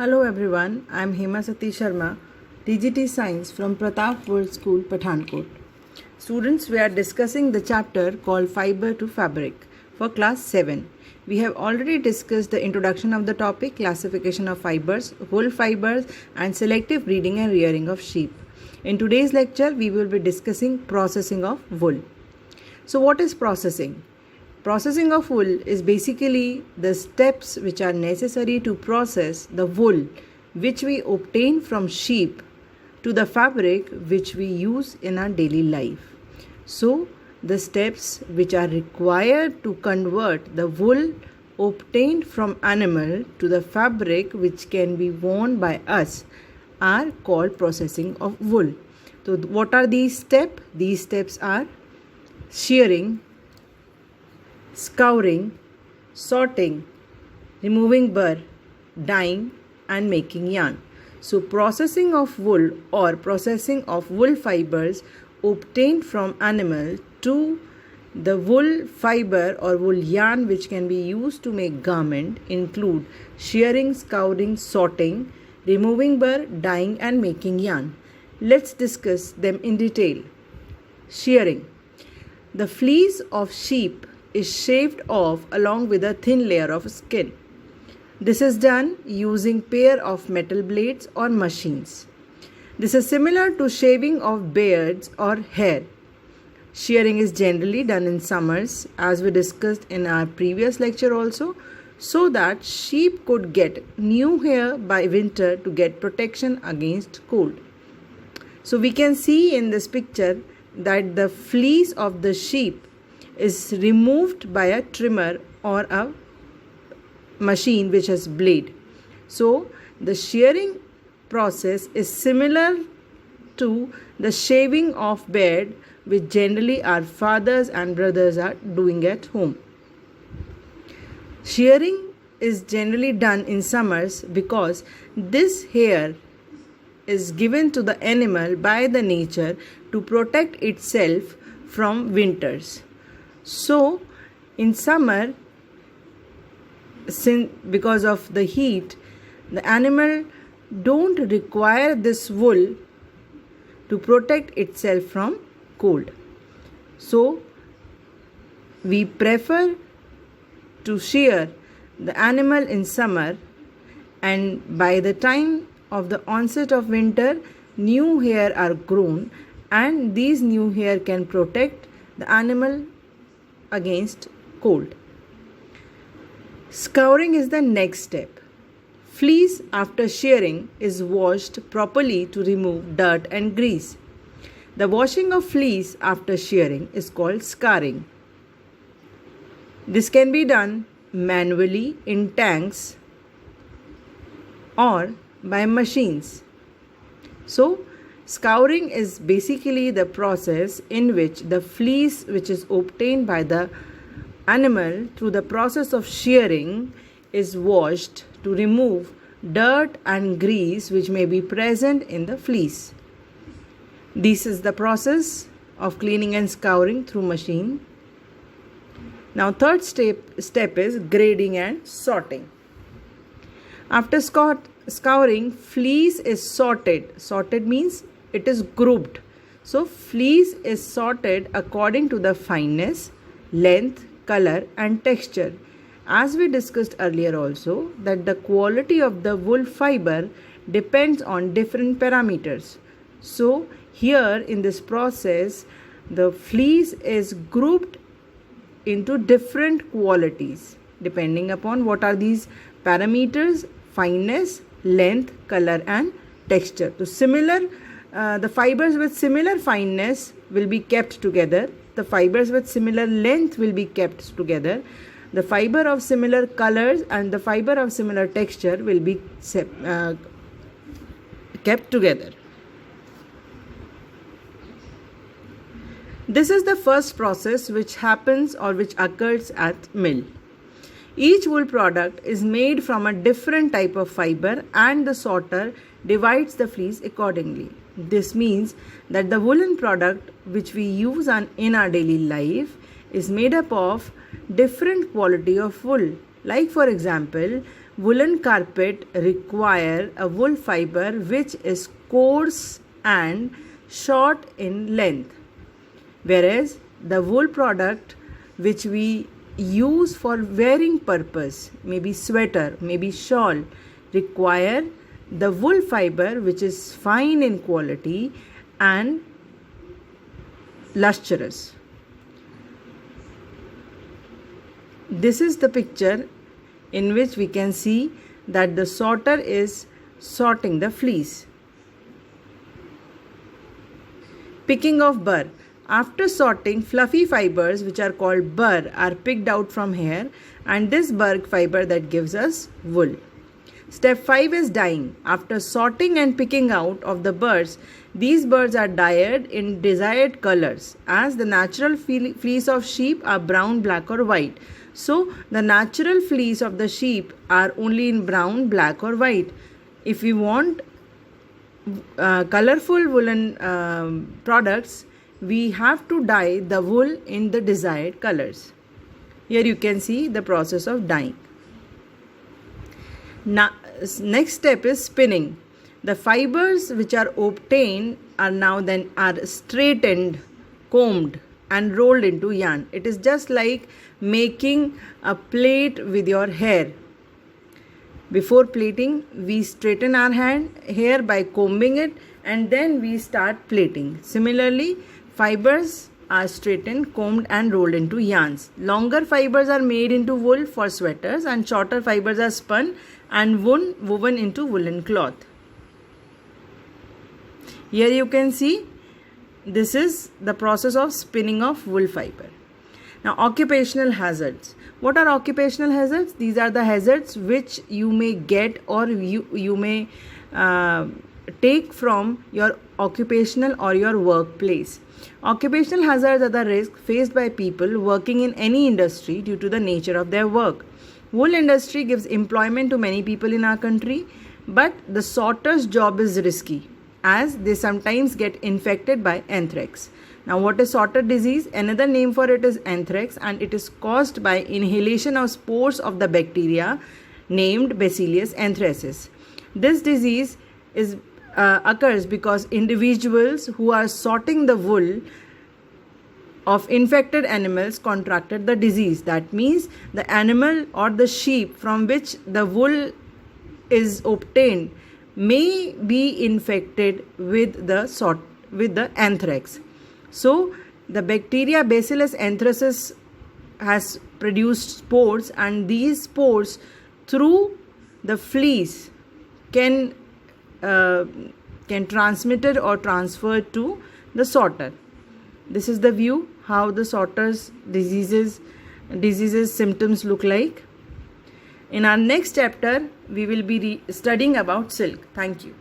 Hello everyone, I am Hema Satish Sharma, TGT Science from Pratap World School, Pathankot. Students, we are discussing the chapter called Fiber to Fabric for class 7. We have already discussed the introduction of the topic, classification of fibers, wool fibers and selective breeding and rearing of sheep. In today's lecture, we will be discussing processing of wool. So what is processing? Processing of wool is basically the steps which are necessary to process the wool which we obtain from sheep to the fabric which we use in our daily life. So, the steps which are required to convert the wool obtained from animal to the fabric which can be worn by us are called processing of wool. So, what are these steps? These steps are shearing, scouring, sorting, removing burr, dyeing and making yarn. So processing of wool or processing of wool fibers obtained from animal to the wool fiber or wool yarn which can be used to make garment include shearing, scouring, sorting, removing burr, dyeing and making yarn. Let's discuss them in detail. Shearing. The fleece of sheep is shaved off along with a thin layer of skin. This is done using pair of metal blades or machines. This is similar to shaving of beards or hair. Shearing is generally done in summers, as we discussed in our previous lecture also, so that sheep could get new hair by winter to get protection against cold. So we can see in this picture that the fleece of the sheep is removed by a trimmer or a machine which has blade. So the shearing process is similar to the shaving of beard which generally our fathers and brothers are doing at home. Shearing is generally done in summers because this hair is given to the animal by the nature to protect itself from winters. So, in summer, because of the heat, the animal don't require this wool to protect itself from cold. So, we prefer to shear the animal in summer, and by the time of the onset of winter, new hair are grown, and these new hair can protect the animal against cold. Scouring is the next step. Fleece after shearing is washed properly to remove dirt and grease. The washing of fleece after shearing is called scouring. This can be done manually in tanks or by machines. So, scouring is basically the process in which the fleece which is obtained by the animal through the process of shearing is washed to remove dirt and grease which may be present in the fleece. This is the process of cleaning and scouring through machine. Now third step is grading and sorting. After scouring, fleece is sorted. Sorted means it is grouped. So fleece is sorted according to the fineness, length, color and texture. As we discussed earlier also, that the quality of the wool fiber depends on different parameters. So here in this process, the fleece is grouped into different qualities depending upon what are these parameters: fineness, length, color and texture. So the fibers with similar fineness will be kept together. The fibers with similar length will be kept together. The fiber of similar colors and the fiber of similar texture will be kept together. This is the first process which happens or which occurs at mill. Each wool product is made from a different type of fiber and the sorter divides the fleece accordingly. This means that the woolen product which we use in our daily life is made up of different quality of wool. Like for example, woolen carpet require a wool fiber which is coarse and short in length, whereas the wool product which we use for wearing purpose, maybe sweater, maybe shawl, require the wool fiber which is fine in quality and lustrous. This is the picture in which we can see that the sorter is sorting the fleece. Picking of burr. After sorting, fluffy fibers which are called burr are picked out from hair, and this burr fiber that gives us wool. Step 5 is dyeing. After sorting and picking out of the burrs, these burrs are dyed in desired colors, as the natural fleece of sheep are brown, black or white. So the natural fleece of the sheep are only in brown, black or white. If we want colorful woolen products, we have to dye the wool in the desired colors. Here you can see the process of dyeing. Now, next step is spinning. The fibers which are obtained are straightened, combed and rolled into yarn. It is just like making a plait with your hair. Before plaiting, we straighten our hair by combing it, and then we start plaiting. Similarly, fibers are straightened, combed and rolled into yarns. Longer fibers are made into wool for sweaters, and shorter fibers are spun and woven into woolen cloth. Here you can see this is the process of spinning of wool fiber. Now, occupational hazards. What are occupational hazards? These are the hazards which you may get or you may take from your occupational or your workplace. Occupational hazards are the risks faced by people working in any industry due to the nature of their work. Wool industry gives employment to many people in our country, but the sorter's job is risky as they sometimes get infected by anthrax. Now, what is sorter disease? Another name for it is anthrax, and it is caused by inhalation of spores of the bacteria named Bacillus anthracis. This disease occurs because individuals who are sorting the wool of infected animals contracted the disease. That means the animal or the sheep from which the wool is obtained may be infected with the anthrax. So the bacteria Bacillus anthracis has produced spores, and these spores through the fleece can transmitted or transferred to the sorter. This is the view how the sorter's diseases symptoms look like. In our next chapter, we will be studying about silk. Thank you.